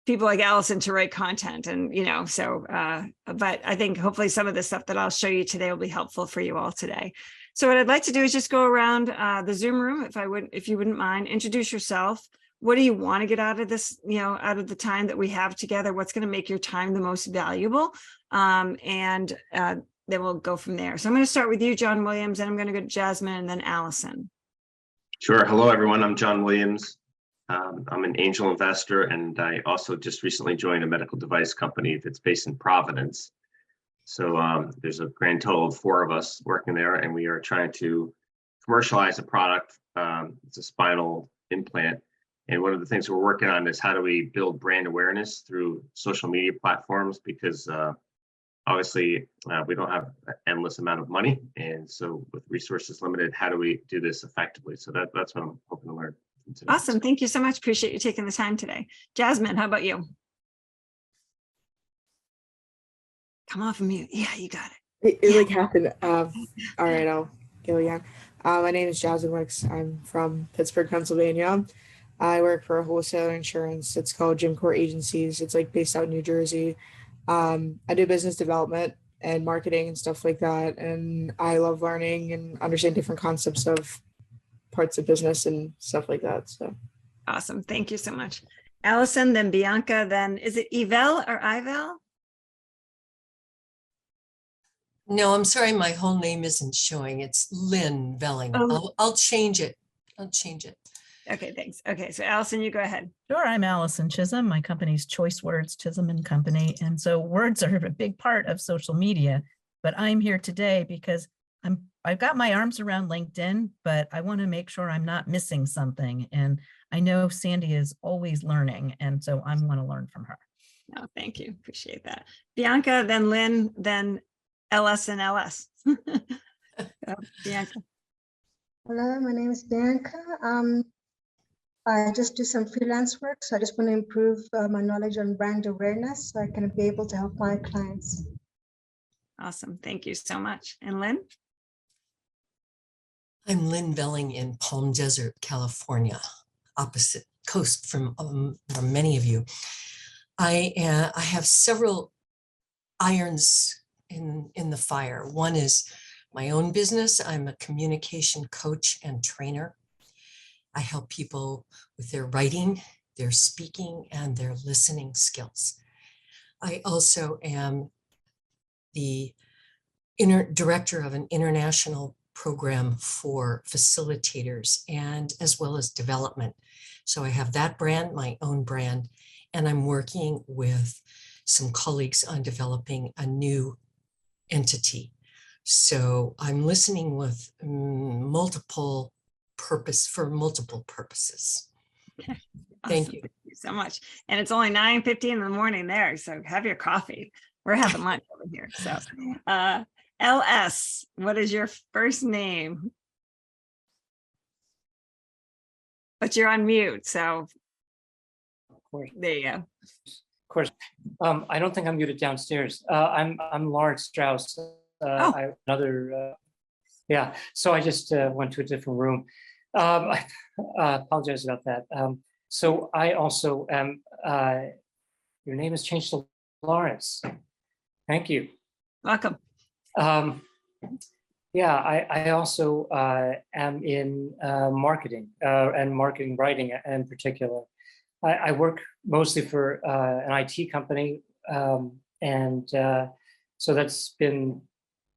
people like Allison to write content. And, but I think hopefully some of the stuff that I'll show you today will be helpful for you all today. So what I'd like to do is just go around the Zoom room, if you wouldn't mind, introduce yourself. What do you want to get out of this, out of the time that we have together? What's going to make your time the most valuable? And then we'll go from there. So I'm going to start with you, John Williams, and I'm going to go to Jasmine and then Allison. Sure. Hello, everyone. I'm John Williams. I'm an angel investor, and I also just recently joined a medical device company that's based in Providence. So there's a grand total of 4 of us working there, and we are trying to commercialize a product. It's a spinal implant. And one of the things we're working on is how do we build brand awareness through social media platforms, because obviously we don't have an endless amount of money. And so with resources limited, how do we do this effectively? So that's what I'm hoping to learn today. Awesome. Thank you so much. Appreciate you taking the time today. Jasmine, how about you? Come off of mute. Yeah, you got it. It like happened. All right, I'll go again. My name is Jasmine Wicks. I'm from Pittsburgh, Pennsylvania. I work for a wholesaler insurance. It's called Jim Core Agencies. It's like based out in New Jersey. I do business development and marketing and stuff like that. And I love learning and understanding different concepts of parts of business and stuff like that. So awesome. Thank you so much. Allison, then Bianca, then is it Yvel or Ivel? No, I'm sorry, my whole name isn't showing. It's Lynn Velling. Oh. I'll change it. Okay, thanks. Okay, so Allison, you go ahead. Sure, I'm Allison Chisholm. My company's Choice Words, Chisholm and Company. And so words are a big part of social media, but I'm here today because I've got my arms around LinkedIn, but I want to make sure I'm not missing something. And I know Sandy is always learning, and so I want to learn from her. No, thank you. Appreciate that. Bianca, then Lynn, then LS and LS. Bianca. Hello, my name is Bianca. I just do some freelance work, so I just want to improve my knowledge on brand awareness so I can be able to help my clients. Awesome. Thank you so much. And Lynn? I'm Lynn Velling in Palm Desert, California, opposite coast from many of you. I have several irons in the fire. One is my own business. I'm a communication coach and trainer. I help people with their writing, their speaking, and their listening skills. I also am the director of an international program for facilitators and as well as development. So I have that brand, my own brand, and I'm working with some colleagues on developing a new entity. So I'm listening with multiple purposes. Okay. Thank Awesome. you. Thank you so much. And it's only 9:50 in the morning there, so have your coffee. We're having lunch over here. So LS, what is your first name? But you're on mute, so there you go. Of course. I don't think I'm muted downstairs. I'm Lawrence Strauss. So I just went to a different room. I apologize about that. So I also am, your name has changed to Lawrence. Thank you. Welcome. I also am in marketing and marketing writing in particular. I work mostly for an IT company. So that's been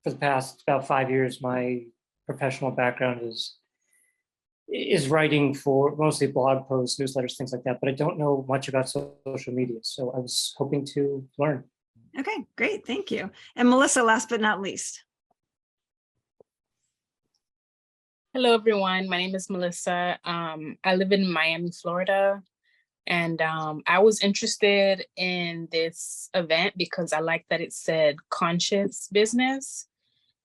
for the past about 5 years. My professional background is writing for mostly blog posts, newsletters, things like that, but I don't know much about social media. So I was hoping to learn. Okay, great. Thank you. And Melissa, last but not least. Hello, everyone. My name is Melissa. I live in Miami, Florida. And I was interested in this event because I like that it said conscious business.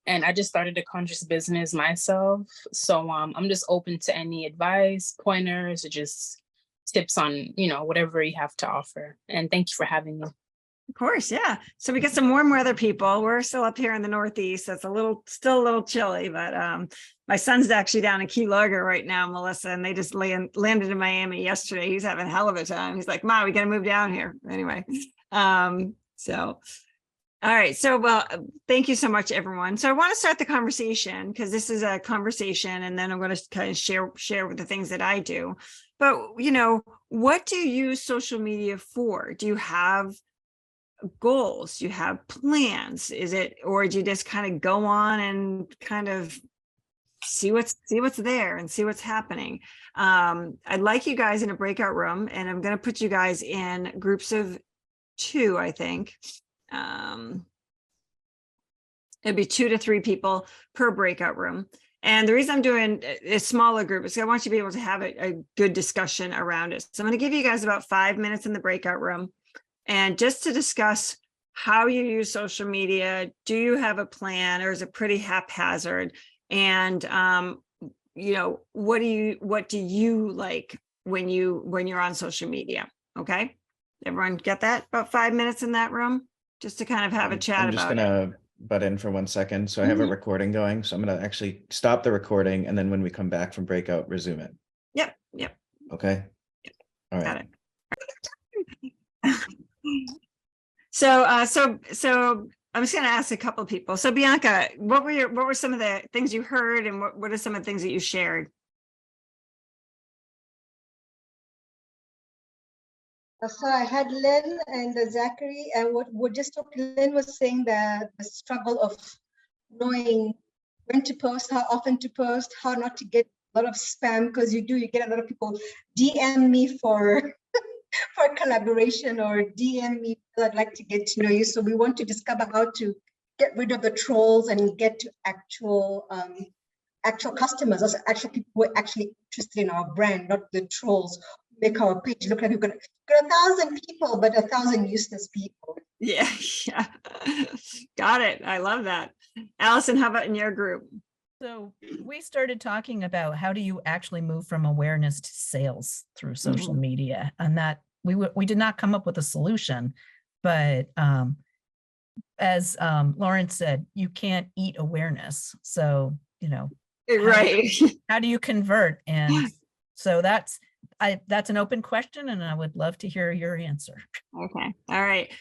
And I just started a conscious business myself. So I'm just open to any advice, pointers, or just tips on, whatever you have to offer. And thank you for having me. Of course, yeah. So we get some warm weather people. We're still up here in the Northeast. That's still a little chilly, but my son's actually down in Key Largo right now, Melissa, and they just landed in Miami yesterday. He's having a hell of a time. He's like, "Mom, we got to move down here." Anyway, so all right. So, well, thank you so much, everyone. So I want to start the conversation because this is a conversation, and then I'm going to kind of share with the things that I do. But, what do you use social media for? Do you have goals? Do you have plans? Or do you just kind of go on and kind of see what's there and see what's happening? I'd like you guys in a breakout room, and I'm going to put you guys in groups of 2, I think. It'd be 2 to 3 people per breakout room. And the reason I'm doing a smaller group is I want you to be able to have a good discussion around it. So I'm going to give you guys about 5 minutes in the breakout room, and just to discuss how you use social media. Do you have a plan, or is it pretty haphazard? And what do you like when you're on social media? Okay, everyone get that? About 5 minutes in that room, just to kind of have a chat I'm just about gonna it. butt in for 1 second. So I have a recording going. So I'm gonna actually stop the recording, and then when we come back from breakout, resume it. Yep. Okay. All Got right. it. So I'm just going to ask a couple of people. So Bianca, what were some of the things you heard, and what are some of the things that you shared? So I had Lynn and Zachary, and what just took Lynn was saying that the struggle of knowing when to post, how often to post, how not to get a lot of spam, because you get a lot of people DM me for collaboration, or DM me, I'd like to get to know you. So we want to discover how to get rid of the trolls and get to actual customers, also actual people who are actually interested in our brand, not the trolls. Make our page look like we've got 1,000 people, but 1,000 useless people. Yeah. Got it. I love that. Allison, how about in your group? So we started talking about how do you actually move from awareness to sales through social media, and that we did not come up with a solution, but as Lauren said, you can't eat awareness. So, Right. How do you convert? And so that's an open question, and I would love to hear your answer. Okay. All right.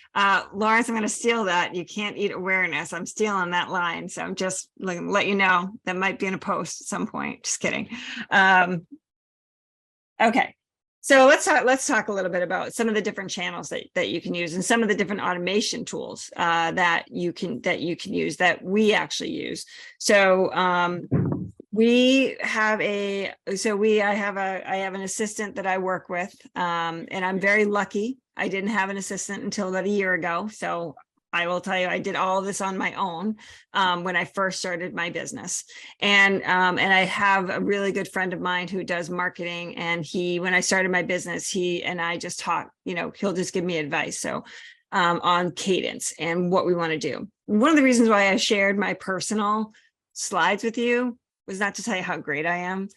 Lawrence, I'm going to steal that. You can't eat awareness. I'm stealing that line. So I'm just let you know that might be in a post at some point. Just kidding. Okay. So let's talk a little bit about some of the different channels that you can use, and some of the different automation tools that you can use, that we actually use. So I have an assistant that I work with, and I'm very lucky. I didn't have an assistant until about a year ago. So I will tell you, I did all of this on my own when I first started my business. And I have a really good friend of mine who does marketing. And when I started my business, he and I just talk, he'll just give me advice. So on cadence and what we want to do. One of the reasons why I shared my personal slides with you was not to tell you how great I am,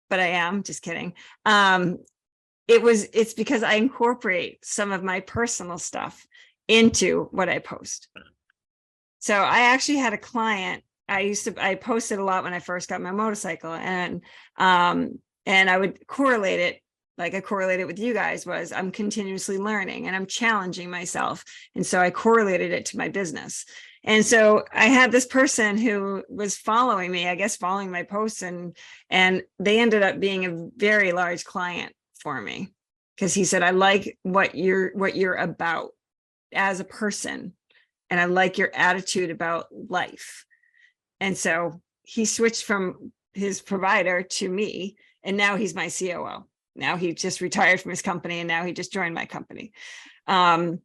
but I am, just kidding. It's because I incorporate some of my personal stuff into what I post. So I actually had a client, I posted a lot when I first got my motorcycle, and I would correlate it, like I correlated with you guys, was I'm continuously learning and I'm challenging myself. And so I correlated it to my business. And so I had this person who was following me, I guess, following my posts, and they ended up being a very large client for me, because he said, I like what you're about as a person, and I like your attitude about life. And so he switched from his provider to me, and now he's my COO. Now he just retired from his company, and now he just joined my company. And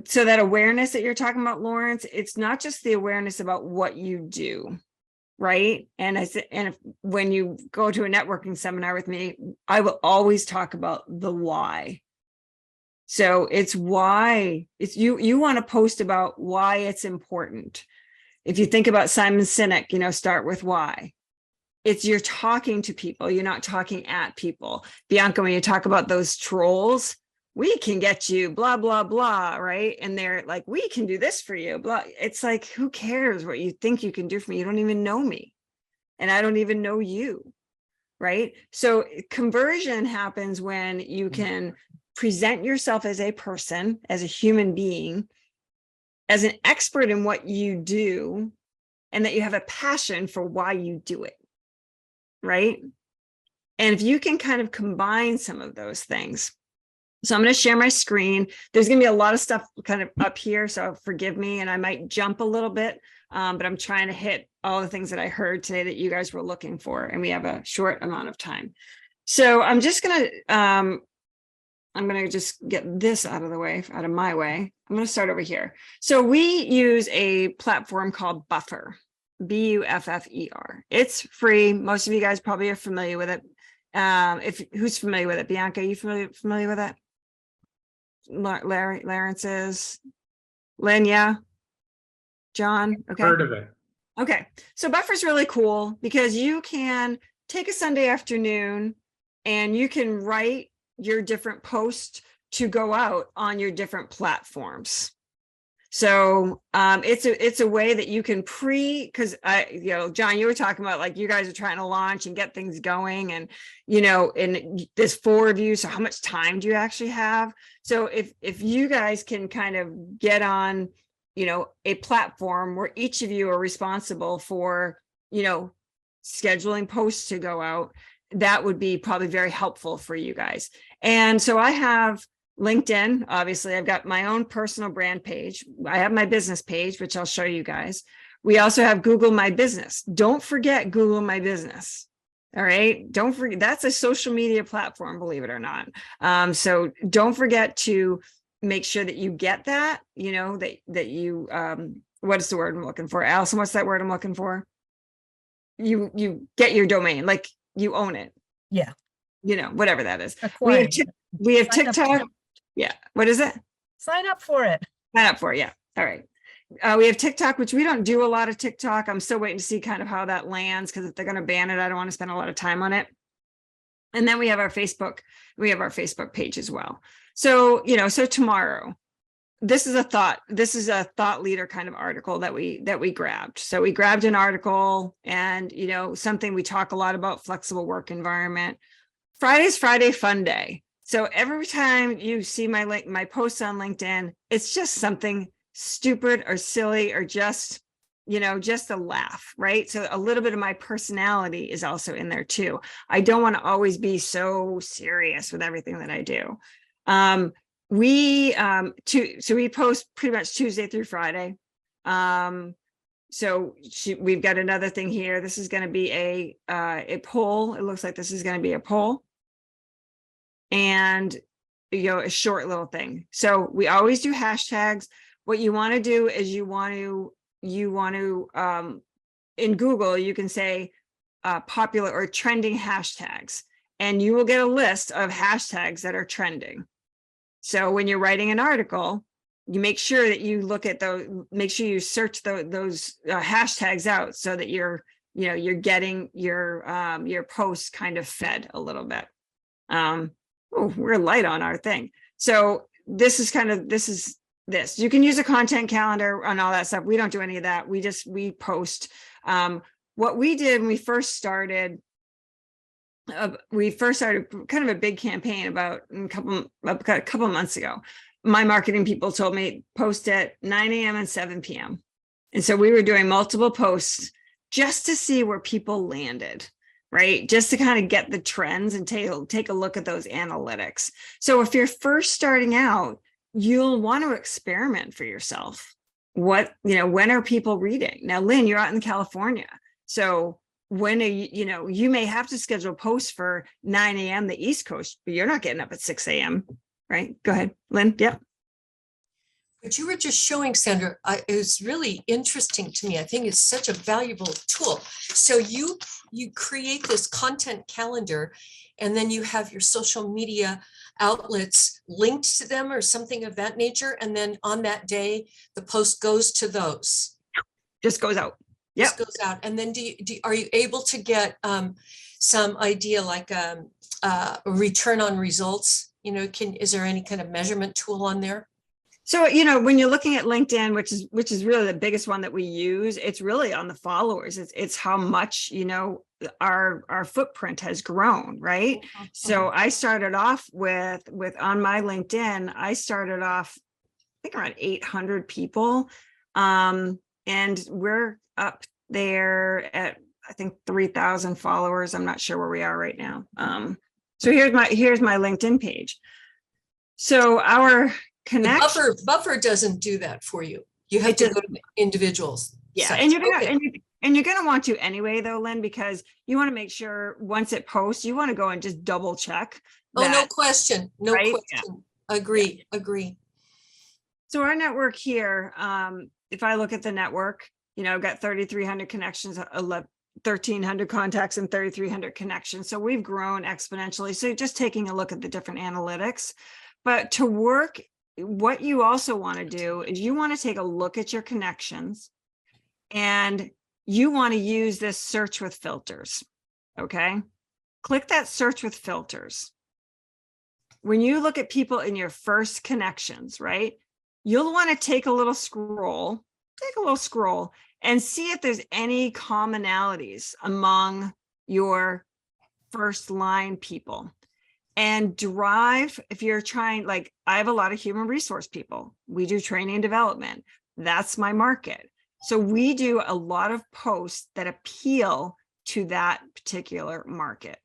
so that awareness that you're talking about, Lawrence, it's not just the awareness about what you do, right? And when you go to a networking seminar with me, I will always talk about the why. So it's why you want to post about why it's important. If you think about Simon Sinek, start with why. You're talking to people, you're not talking at people. Bianca, when you talk about those trolls, we can get you blah, blah, blah, right? And they're like, we can do this for you, blah. It's like, who cares what you think you can do for me? You don't even know me. And I don't even know you, right? So conversion happens when you can present yourself as a person, as a human being, as an expert in what you do, and that you have a passion for why you do it, right? And if you can kind of combine some of those things. So I'm going to share my screen. There's going to be a lot of stuff kind of up here, so forgive me, and I might jump a little bit, but I'm trying to hit all the things that I heard today that you guys were looking for, and we have a short amount of time. So I'm just going to just get this out of the way, out of my way. I'm going to start over here. So we use a platform called Buffer, Buffer. It's free. Most of you guys probably are familiar with it. Who's familiar with it? Bianca, are you familiar with it? Larry, Lawrence is. Lynn, yeah. John, okay. Heard of it. Okay, so Buffer's really cool because you can take a Sunday afternoon and you can write your different posts to go out on your different platforms. So it's a way that you can because John, you were talking about like you guys are trying to launch and get things going, and and there's 4 of you, so how much time do you actually have? So if you guys can kind of get on a platform where each of you are responsible for scheduling posts to go out, that would be probably very helpful for you guys. And so I have LinkedIn, obviously. I've got my own personal brand page. I have my business page, which I'll show you guys. We also have Google My Business. Don't forget Google My Business. All right. Don't forget, that's a social media platform, believe it or not. So don't forget to make sure that you get that, that you, what is the word I'm looking for? Allison, what's that word I'm looking for? You get your domain, like you own it. Yeah. Whatever that is. Acquired. We have Sign up for TikTok. it. Yeah. What is it? Sign up for it. Sign up for it. Yeah. All right. We have TikTok, which we don't do a lot of TikTok. I'm still waiting to see kind of how that lands, because if they're going to ban it, I don't want to spend a lot of time on it. And then we have our Facebook. We have our Facebook page as well. So, so tomorrow, this is a thought leader kind of article that we grabbed. So we grabbed an article, and, something we talk a lot about, flexible work environment. Friday's Friday Fun Day. So every time you see my posts on LinkedIn, it's just something stupid or silly or just a laugh, right? So a little bit of my personality is also in there too. I don't want to always be so serious with everything that I do. We post pretty much Tuesday through Friday. So we've got another thing here. This is going to be a poll. It looks like this is going to be a poll, and a short little thing. So we always do hashtags. What you want to do is you want to in Google, you can say popular or trending hashtags, and you will get a list of hashtags that are trending. So when you're writing an article, you make sure that you look at those, make sure you search those hashtags out, so that you're getting your posts kind of fed a little bit. We're light on our thing. So this is this. You can use a content calendar and all that stuff. We don't do any of that. We post. What we did when we first started kind of a big campaign about a couple months ago. My marketing people told me post at 9 a.m. and 7 p.m. And so we were doing multiple posts just to see where people landed, right? Just to kind of get the trends and take a look at those analytics. So if you're first starting out, you'll want to experiment for yourself. When are people reading? Now, Lynn, you're out in California. So when you may have to schedule posts for 9 a.m. the East Coast, but you're not getting up at 6 a.m. Right? Go ahead, Lynn. Yep. What you were just showing, Sandra, is really interesting to me. I think it's such a valuable tool. So you create this content calendar, and then you have your social media outlets linked to them or something of that nature. And then on that day, the post goes to those. Just goes out. Yeah. Just goes out. And then are you able to get some idea, like a return on results You know, is there any kind of measurement tool on there? So, when you're looking at LinkedIn, which is really the biggest one that we use, it's really on the followers. It's how much, our footprint has grown, right? So I started off with on my LinkedIn, I started off, I think around 800 people. And we're up there at, I think 3,000 followers. I'm not sure where we are right now. So here's my LinkedIn page. So our connection. Buffer doesn't do that for you. You have to go to individuals. Yeah, sites. and you're gonna Okay. and you're gonna want to anyway, though, Lynn, because you want to make sure once it posts, you want to go and just double check. Oh, no that, question. No right? question. Agree. Agree. So our network here, if I look at the network, I've got 3,300 connections, 1,300 contacts and 3,300 connections. So we've grown exponentially. So just taking a look at the different analytics, but to work, what you also want to do is you want to take a look at your connections and you want to use this search with filters. Okay. Click that search with filters. When you look at people in your first connections, right, you'll want to take a little scroll and see if there's any commonalities among your first line people. And drive, if you're trying, like I have a lot of human resource people. We do training and development. That's my market. So we do a lot of posts that appeal to that particular market.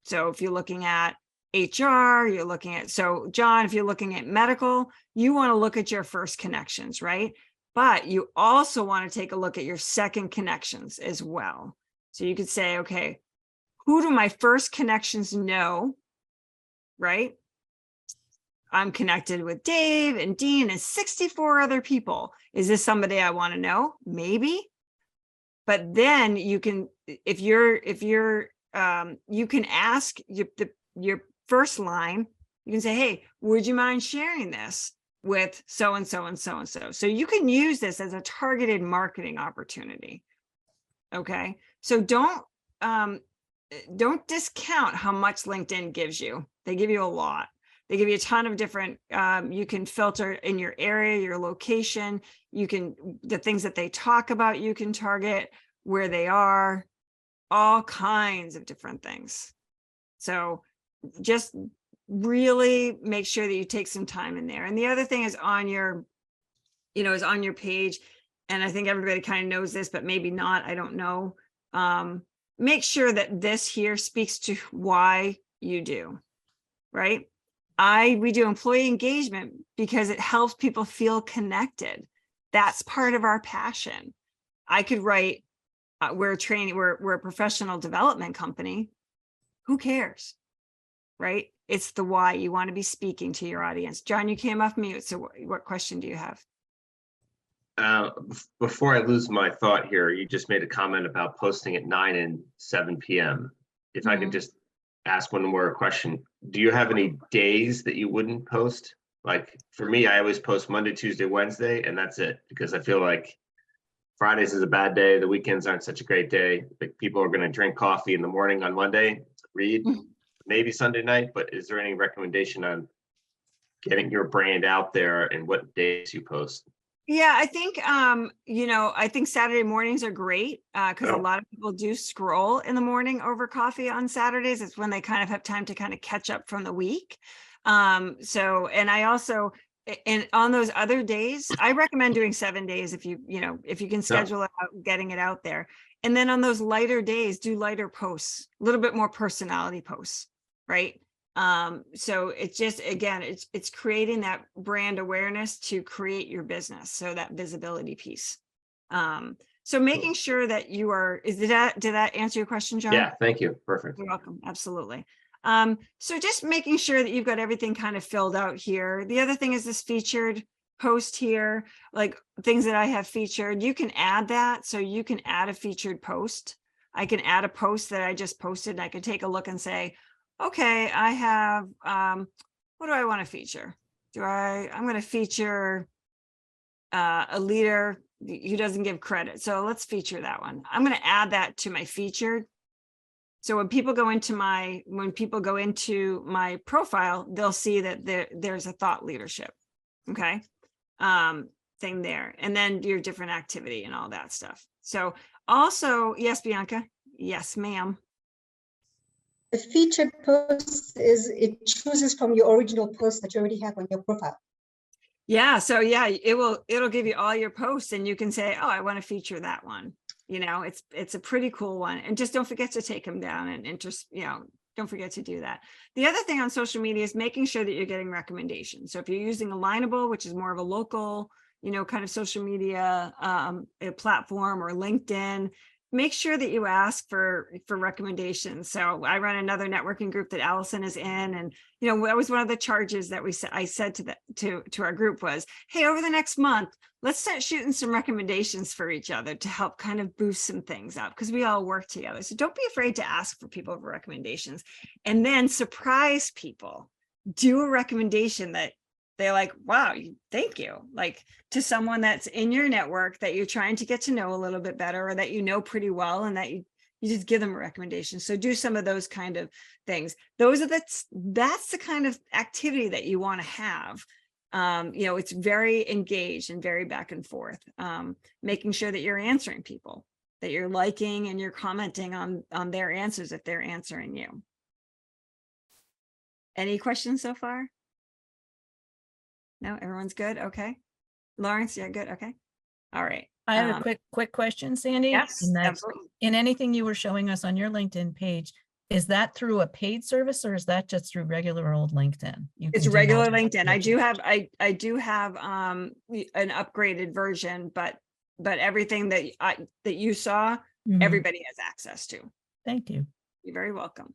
So if you're looking at HR, you're looking at, so John, if you're looking at medical, you want to look at your first connections, right? But you also want to take a look at your second connections as well. So you could say, okay, who do my first connections know, right? I'm connected with Dave and Dean and 64 other people. Is this somebody I want to know? Maybe. But then you can, if you're you can ask your first line, you can say, hey, would you mind sharing this with so-and-so and so-and-so? So you can use this as a targeted marketing opportunity. Okay. So don't discount how much LinkedIn gives you. They give you a lot. They give you a ton of different, you can filter in your area, your location, the things that they talk about, you can target where they are, all kinds of different things. So just really make sure that you take some time in there. And the other thing is on your, is on your page. And I think everybody kind of knows this, but maybe not, I don't know. Make sure that this here speaks to why you do, right? We do employee engagement because it helps people feel connected. That's part of our passion. I could write, we're a professional development company. Who cares, right? It's the why. You want to be speaking to your audience. John, you came off mute. So what question do you have? Before I lose my thought here, you just made a comment about posting at 9 and 7 p.m. If I could just ask one more question, do you have any days that you wouldn't post? Like for me, I always post Monday, Tuesday, Wednesday, and that's it, because I feel like Fridays is a bad day. The weekends aren't such a great day. Like people are going to drink coffee in the morning on Monday, read, maybe Sunday night, but is there any recommendation on getting your brand out there and what days you post? Yeah, I think, I think Saturday mornings are great because a lot of people do scroll in the morning over coffee on Saturdays. It's when they kind of have time to kind of catch up from the week. And I also, and on those other days, I recommend doing 7 days if you can schedule it out, getting it out there. And then on those lighter days, do lighter posts, a little bit more personality posts, right? So it's just, again, it's creating that brand awareness to create your business. So that visibility piece. So making sure that you are, did that answer your question, John? Yeah, thank you. Perfect. You're welcome. Absolutely. So just making sure that you've got everything kind of filled out here. The other thing is this featured post here, like things that I have featured, you can add that. So you can add a featured post. I can add a post that I just posted and I can take a look and say, okay, I have, what do I want to feature? I'm going to feature a leader who doesn't give credit. So let's feature that one. I'm going to add that to my featured. So when people go into my profile, they'll see that there's a thought leadership. Okay. Thing there. And then your different activity and all that stuff. So also, yes, Bianca. Yes, ma'am. The featured post is it chooses from your original post that you already have on your profile. Yeah. So yeah, it'll give you all your posts and you can say, oh, I want to feature that one. You know, it's a pretty cool one. And just don't forget to take them down and don't forget to do that. The other thing on social media is making sure that you're getting recommendations. So if you're using Alignable, which is more of a local, kind of social media a platform, or LinkedIn, make sure that you ask for recommendations. So I run another networking group that Allison is in, and that was one of the charges that I said to our group was, hey, over the next month, let's start shooting some recommendations for each other to help kind of boost some things up, because we all work together. So don't be afraid to ask for people for recommendations, and then surprise people. Do a recommendation that they're like, wow, thank you. Like, to someone that's in your network that you're trying to get to know a little bit better, or that you know pretty well, and that you just give them a recommendation. So do some of those kind of things. That's the kind of activity that you want to have. It's very engaged and very back and forth, making sure that you're answering people, that you're liking and you're commenting on their answers if they're answering you. Any questions so far? No, everyone's good. Okay. Lawrence, yeah, good. Okay. All right. I have a quick question, Sandy. Yes, And that's absolutely. in anything you were showing us on your LinkedIn page, is that through a paid service, or is that just through regular old LinkedIn? It's regular LinkedIn. I do have an upgraded version, but everything that you saw, everybody has access to. Thank you. You're very welcome.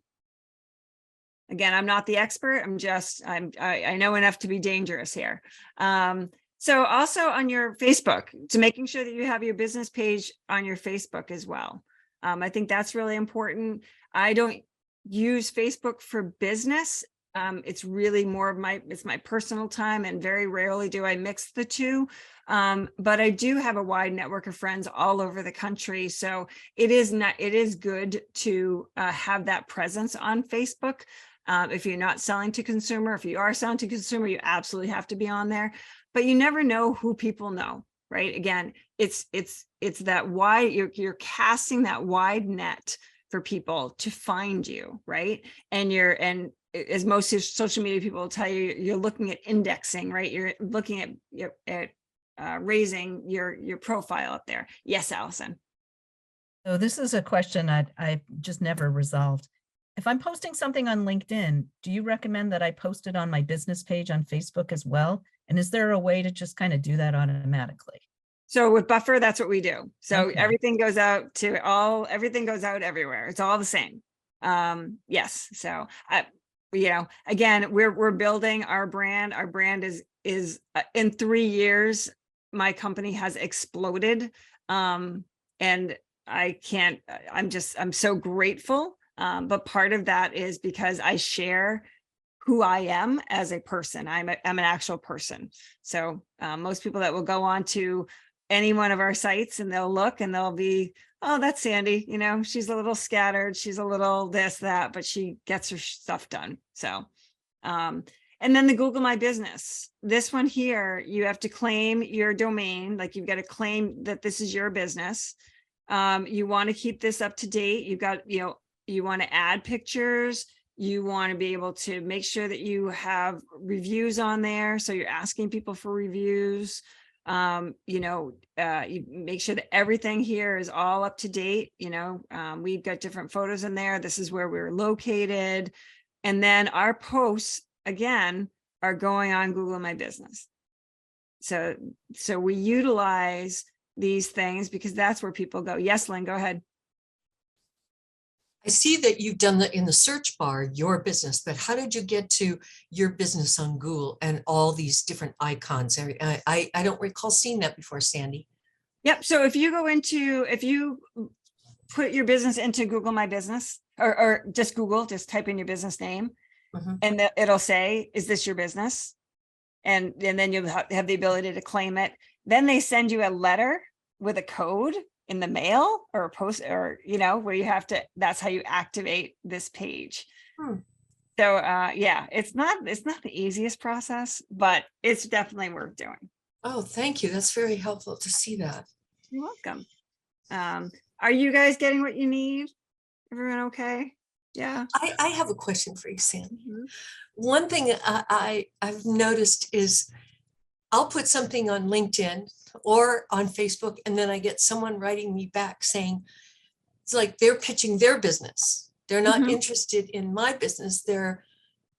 Again, I'm not the expert. I know enough to be dangerous here. So also on your Facebook, to making sure that you have your business page on your Facebook as well. I think that's really important. I don't use Facebook for business. It's really more of my personal time, and very rarely do I mix the two. But I do have a wide network of friends all over the country. So it is good to have that presence on Facebook. If you're not selling to consumer, if you are selling to consumer, you absolutely have to be on there, but you never know who people know, right? Again, it's that wide, you're casting that wide net for people to find you, right? And as most social media people will tell you, you're looking at indexing, right? You're looking at raising your profile up there. Yes, Allison. So this is a question I just never resolved. If I'm posting something on LinkedIn, do you recommend that I post it on my business page on Facebook as well? And is there a way to just kind of do that automatically? So with Buffer, that's what we do. So Okay. everything goes out everywhere. It's all the same. Yes. So, again, we're building our brand. Our brand is in 3 years, my company has exploded. And I'm so grateful. But part of that is because I share who I am as a person. I'm an actual person. So most people that will go on to any one of our sites and they'll look and they'll be, oh, that's Sandy. She's a little scattered. She's a little this, that, but she gets her stuff done. So, and then the Google My Business. This one here, you have to claim your domain. Like, you've got to claim that this is your business. You want to keep this up to date. You've got, you want to add pictures. You want to be able to make sure that you have reviews on there. So you're asking people for reviews. You make sure that everything here is all up to date. We've got different photos in there. This is where we're located. And then our posts, again, are going on Google My Business. So we utilize these things because that's where people go. Yes, Lynn, go ahead. I see that you've done in the search bar, your business, but how did you get to your business on Google and all these different icons? I don't recall seeing that before, Sandy. Yep. So if you put your business into Google My Business, or just Google, just type in your business name, and it'll say, is this your business? And then you'll have the ability to claim it. Then they send you a letter with a code in the mail or a post, or, you know, where you have to, that's how you activate this page. Hmm. So yeah, it's not the easiest process, but it's definitely worth doing. Oh, thank you. That's very helpful to see that. You're welcome. Are you guys getting what you need? Everyone okay? Yeah. I have a question for you, Sam. Mhm. One thing I've noticed is I'll put something on LinkedIn or on Facebook, and then I get someone writing me back saying, it's like they're pitching their business. They're not Mhm. interested in my business. They're,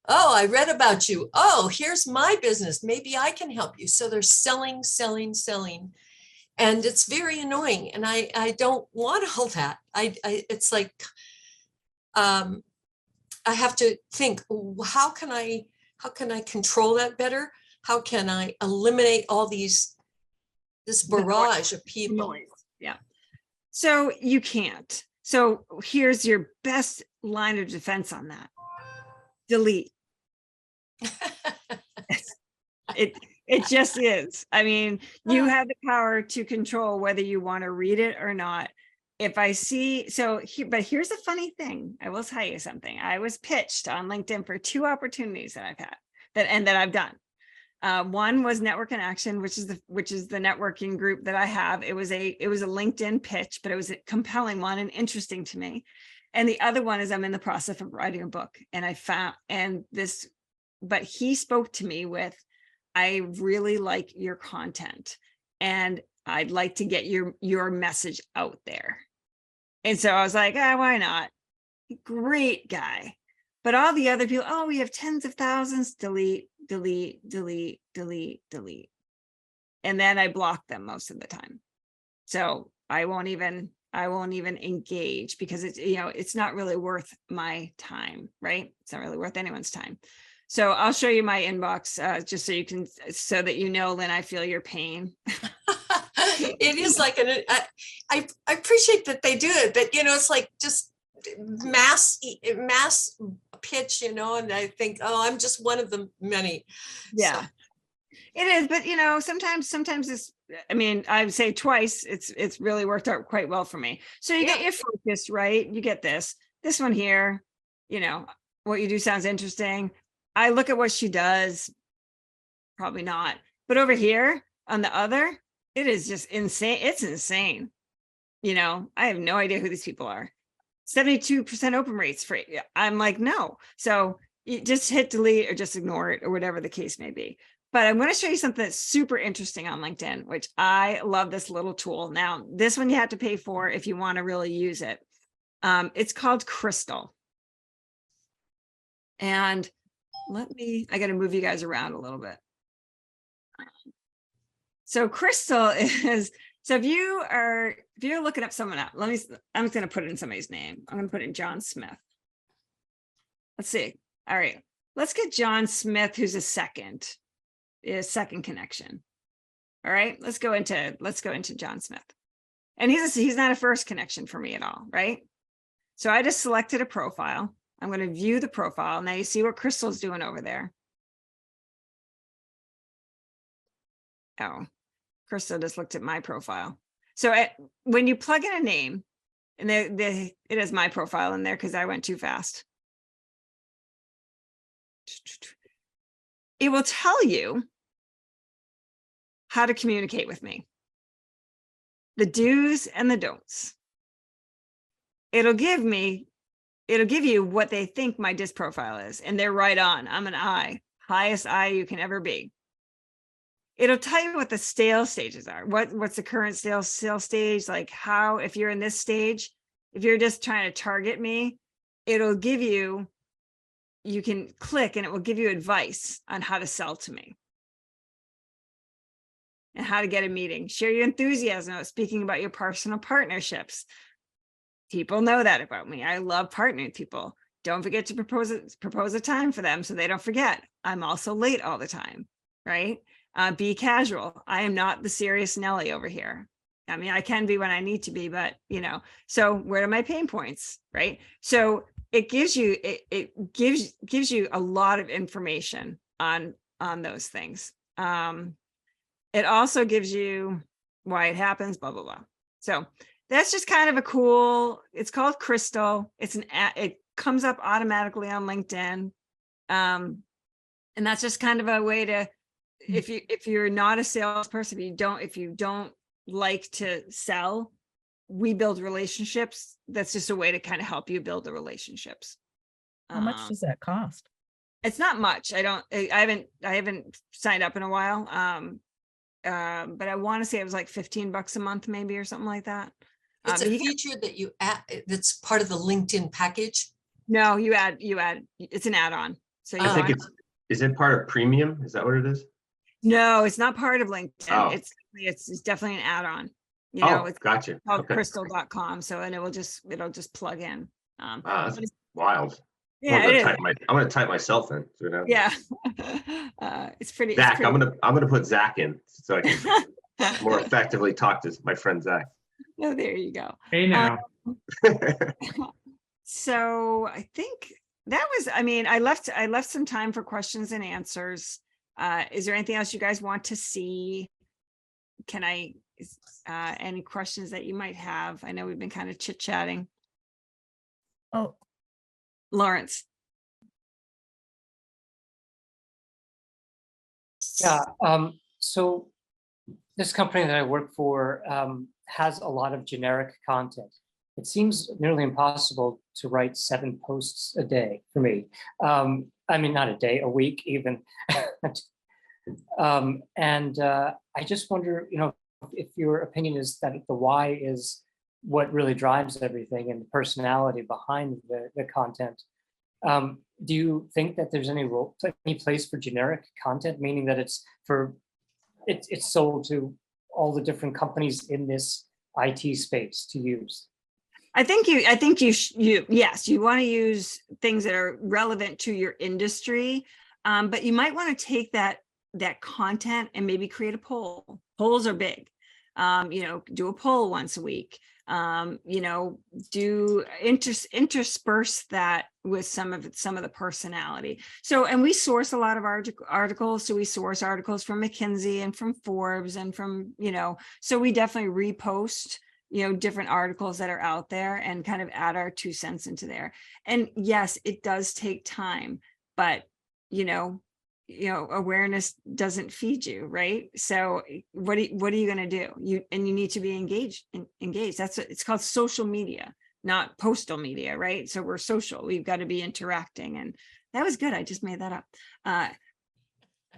oh, I read about you. Oh, here's my business. Maybe I can help you. So they're selling. And it's very annoying. And I don't want all that. It's like, I have to think, how can I control that better? How can I eliminate all this barrage of people? Noise. Yeah. So you can't. So here's your best line of defense on that. Delete. It just is. I mean, you have the power to control whether you want to read it or not. If I see, but here's a funny thing. I will tell you something. I was pitched on LinkedIn for 2 opportunities that I've had that I've done. One was Network in Action, which is the networking group that I have. It was a LinkedIn pitch, but it was a compelling one and interesting to me. And the other one is I'm in the process of writing a book, but he spoke to me with, I really like your content and I'd like to get your message out there. And so I was like, why not? Great guy. But all the other people, we have tens of thousands, delete. And then I block them most of the time. So I won't even engage because it's not really worth my time, right? It's not really worth anyone's time. So I'll show you my inbox just so that you know, Lynn, I feel your pain. It is like I appreciate that they do it, but it's like just mass pitch, and I think, I'm just one of the many. Yeah, so. It is, but sometimes it's, I would say twice, it's really worked out quite well for me. So you get your focus, right? You get this one here, what you do sounds interesting. I look at what she does, probably not, but over here on the other, it is just insane. It's insane. I have no idea who these people are. 72% open rates for, I'm like, no. So you just hit delete or just ignore it or whatever the case may be. But I'm going to show you something that's super interesting on LinkedIn, which I love this little tool. Now, this one you have to pay for if you want to really use it. It's called Crystal. And I got to move you guys around a little bit. So Crystal is, so if you're looking up someone up, I'm just going to put in somebody's name. I'm going to put in John Smith. Let's see. All right. Let's get John Smith, who's a second connection. All right. Let's go into John Smith. And he's not a first connection for me at all. Right. So I just selected a profile. I'm going to view the profile. Now you see what Crystal's doing over there. Oh, Crystal just looked at my profile. So when you plug in a name, and it is my profile in there because I went too fast. It will tell you how to communicate with me. The do's and the don'ts. It'll give you what they think my DISC profile is, and they're right on. I'm an I, highest I you can ever be. It'll tell you what the sales stages are. What's the current sales stage? Like how, if you're in this stage, if you're just trying to target me, it'll give you can click and it will give you advice on how to sell to me and how to get a meeting. Share your enthusiasm about speaking about your personal partnerships. People know that about me. I love partnering with people. Don't forget to propose a time for them so they don't forget. I'm also late all the time, right? Be casual. I am not the serious Nelly over here. I can be when I need to be, but so where are my pain points, right? So it gives you, it gives you a lot of information on those things. It also gives you why it happens, blah, blah, blah. So that's just kind of a cool, it's called Crystal. It's it comes up automatically on LinkedIn. And that's just kind of a way to, if you're not a salesperson, if you don't like to sell, we build relationships. That's just a way to kind of help you build the relationships. How much does that cost? It's not much. I haven't signed up in a while. But I want to say it was like $15 a month, maybe, or something like that. It's a feature that you add, that's part of the LinkedIn package. No, you add, it's an add-on. So I think is it part of premium? Is that what it is? no, it's not part of LinkedIn. Oh. It's definitely an add-on. You know, Oh, it's gotcha. called Okay. crystal.com. So, and it'll just plug in. Wow, but that's wild. yeah, I'm gonna type myself in. So now. yeah. It's pretty. Zach, I'm gonna put Zach in so I can more effectively talk to my friend Zach. Oh, there you go. Hey now. So I think that was, I mean, I left some time for questions and answers. Is there anything else you guys want to see? Any questions that you might have? I know we've been kind of chit-chatting. Oh, Lawrence. Yeah. So this company that I work for has a lot of generic content. It seems nearly impossible to write 7 posts a day for me. I mean, not a day, a week even. I just wonder, if your opinion is that the why is what really drives everything and the personality behind the content. Do you think that there's any place for generic content, meaning that it's sold to all the different companies in this IT space to use? I think yes, you want to use things that are relevant to your industry, but you might want to take that content and maybe create a poll. Polls are big. Do a poll once a week. Do intersperse that with some of the personality. So, and we source a lot of articles. So we source articles from McKinsey and from Forbes and from, so we definitely repost, different articles that are out there and kind of add our 2 cents into there. And yes, it does take time, but, awareness doesn't feed you, right? So what are you going to do? You need to be engaged. It's called social media, not postal media, right? So we're social. We've got to be interacting. And that was good. I just made that up.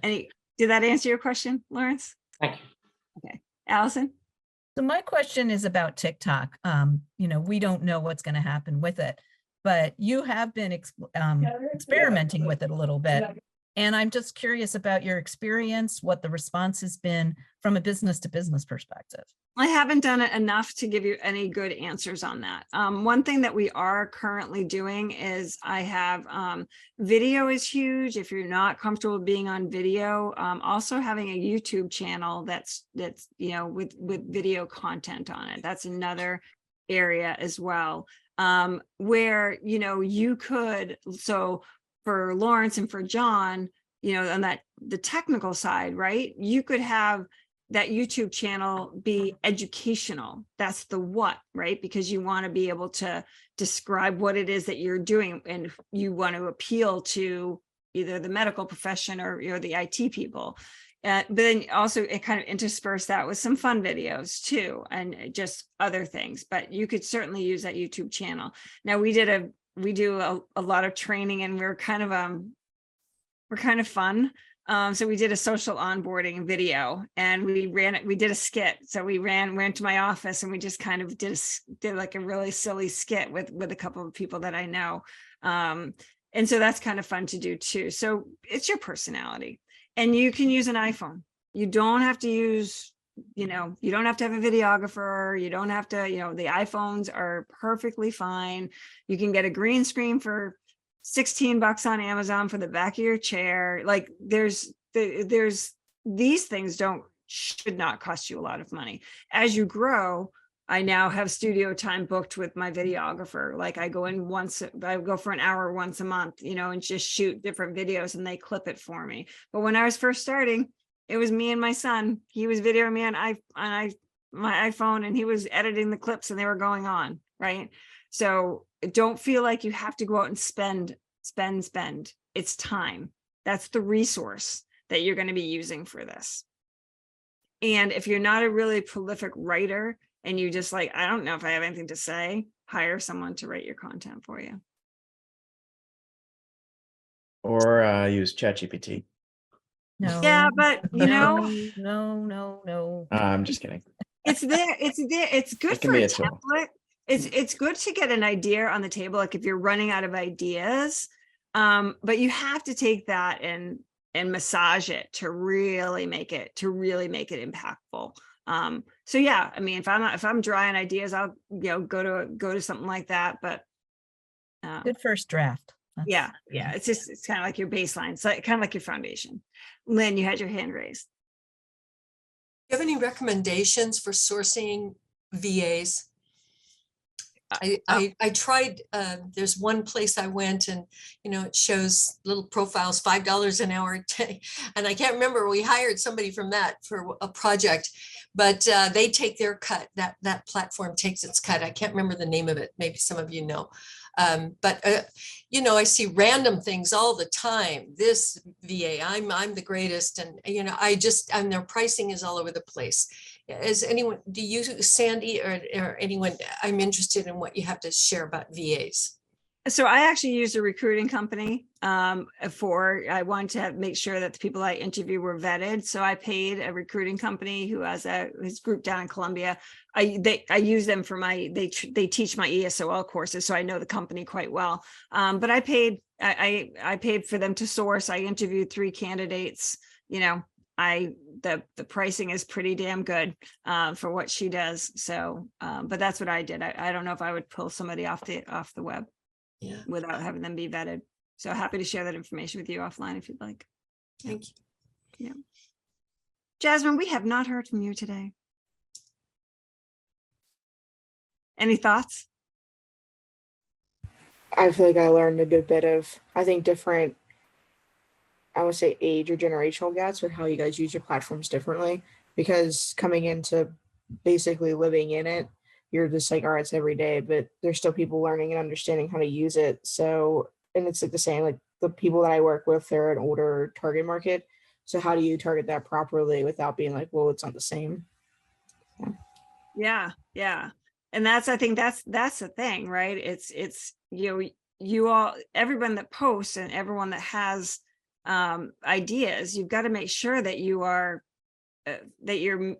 Did that answer your question, Lawrence? Thank you. Okay. Allison? so my question is about TikTok. We don't know what's going to happen with it, but you have been experimenting with it a little bit. And I'm just curious about your experience, what the response has been from a business to business perspective. I haven't done it enough to give you any good answers on that. One thing that we are currently doing is I have video is huge. If you're not comfortable being on video, also having a YouTube channel that's with video content on it. That's another area as well, where you could, so for Lawrence and for John, on the technical side, right? You could have that YouTube channel be educational. That's the what, right? Because you want to be able to describe what it is that you're doing, and you want to appeal to either the medical profession or the IT people. But then also it kind of intersperse that with some fun videos too, and just other things. But you could certainly use that YouTube channel. Now we do a lot of training, and we're kind of fun. So we did a social onboarding video, and we did a skit. So we went to my office, and we just kind of did like a really silly skit with a couple of people that I know. And so that's kind of fun to do too. So it's your personality, and you can use an iPhone. You don't have to use, you don't have to have a videographer. You don't have to, the iPhones are perfectly fine. You can get a green screen for $16 on Amazon for the back of your chair. Like there's these things should not cost you a lot of money. As you grow, I now have studio time booked with my videographer. Like I go for an hour once a month, and just shoot different videos, and they clip it for me. But when I was first starting, it was me and my son. He was videoing me on my iPhone and he was editing the clips and they were going on, right? So don't feel like you have to go out and spend. It's time. That's the resource that you're going to be using for this. And if you're not a really prolific writer and you just like, I don't know if I have anything to say, hire someone to write your content for you. Or use ChatGPT. No. Yeah, but you know, No. I'm just kidding. it's there. It's good It can for be a a tool. template. It's good to get an idea on the table, like if you're running out of ideas. But you have to take that and massage it to really make it impactful. So yeah, I mean, if I'm dry on ideas, I'll go to something like that. But Good first draft. yeah, it's kind of like your baseline. It's like kind of like your foundation. Lynn, you had your hand raised. Do you have any recommendations for sourcing VAs? I tried, there's one place I went and, it shows little profiles, $5 an hour. And I can't remember, we hired somebody from that for a project, but they take their cut. That platform takes its cut. I can't remember the name of it. Maybe some of you know. But I see random things all the time. This VA, I'm the greatest. And, and their pricing is all over the place. Do you, Sandy, or anyone, I'm interested in what you have to share about VAs. So I actually used a recruiting company I wanted to make sure that the people I interview were vetted. So I paid a recruiting company who has his group down in Columbia. I use them for they teach my ESOL courses, so I know the company quite well. But I paid for them to source. I interviewed 3 candidates. The pricing is pretty damn good for what she does. So, but that's what I did. I don't know if I would pull somebody off the web without having them be vetted. So happy to share that information with you offline if you'd like. Thank you. Yeah. Jasmine, we have not heard from you today. Any thoughts? I feel like I learned a good bit of, I think, different, I would say, age or generational gaps, or how you guys use your platforms differently, because coming into basically living in it, you're just like, all right, it's every day, but there's still people learning and understanding how to use it. So, and it's like the same, like the people that I work with, they're an older target market. So how do you target that properly without being like, well, it's not the same? Yeah. And I think that's the thing, right? It's you all, everyone that posts and everyone that has ideas, you've got to make sure that you're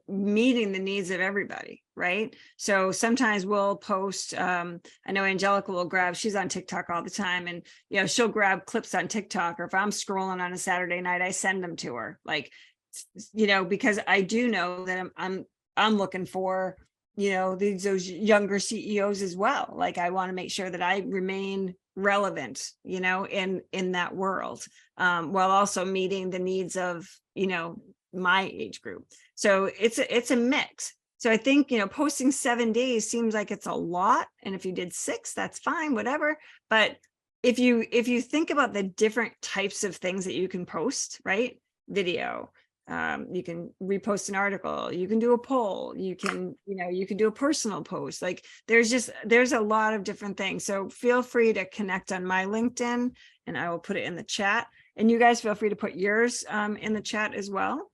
meeting the needs of everybody, right? So sometimes we'll post, I know Angelica will she's on TikTok all the time, and she'll grab clips on TikTok, or if I'm scrolling on a Saturday night, I send them to her, like, because I do know that I'm looking for those younger CEOs as well. Like, I want to make sure that I remain relevant, in that world, while also meeting the needs of, my age group. So it's a mix. So I think, posting 7 days seems like it's a lot. And if you did 6, that's fine, whatever. But if you think about the different types of things that you can post, right? Video, you can repost an article, you can do a poll, you can do a personal post. Like, there's a lot of different things. So feel free to connect on my LinkedIn, and I will put it in the chat. And you guys feel free to put yours in the chat as well,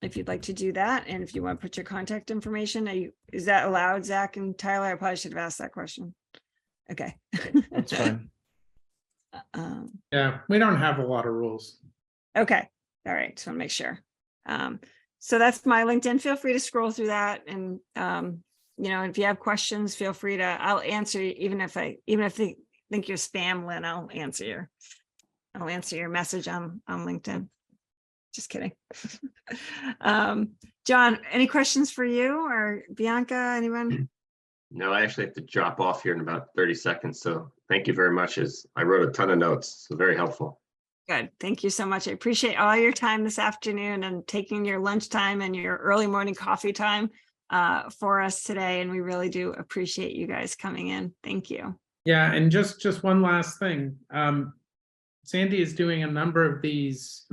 if you'd like to do that. And if you want to put your contact information, is that allowed, Zach and Tyler? I probably should have asked that question. Okay. That's fine. Yeah, we don't have a lot of rules. Okay. All right. So I'll make sure. So that's my LinkedIn. Feel free to scroll through that. And, if you have questions, feel free to, I'll answer you, even if they think you're spam, Lynn, I'll answer your message on LinkedIn. Just kidding. John, any questions for you or Bianca, anyone? No, I actually have to drop off here in about 30 seconds. So thank you very much. I wrote a ton of notes, so very helpful. Good. Thank you so much. I appreciate all your time this afternoon and taking your lunchtime and your early morning coffee time for us today. And we really do appreciate you guys coming in. Thank you. Yeah, and just one last thing. Sandy is doing a number of these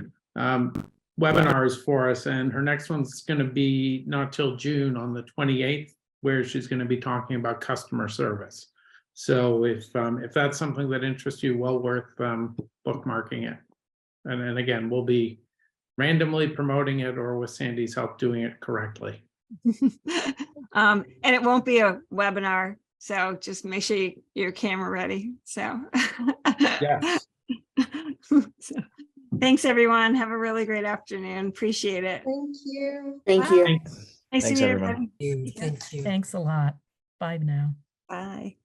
webinars for us, and her next one's going to be not till June on the 28th, where she's going to be talking about customer service. So if that's something that interests you, well worth bookmarking it. And then again, we'll be randomly promoting it or with Sandy's help doing it correctly. And it won't be a webinar, so just make sure your camera ready. So, Yes. so thanks everyone. Have a really great afternoon. Appreciate it. Thank you. Thank you. Thanks. Nice to Thanks, meet everyone. everybody. Thank you. Thanks a lot. Bye now. Bye.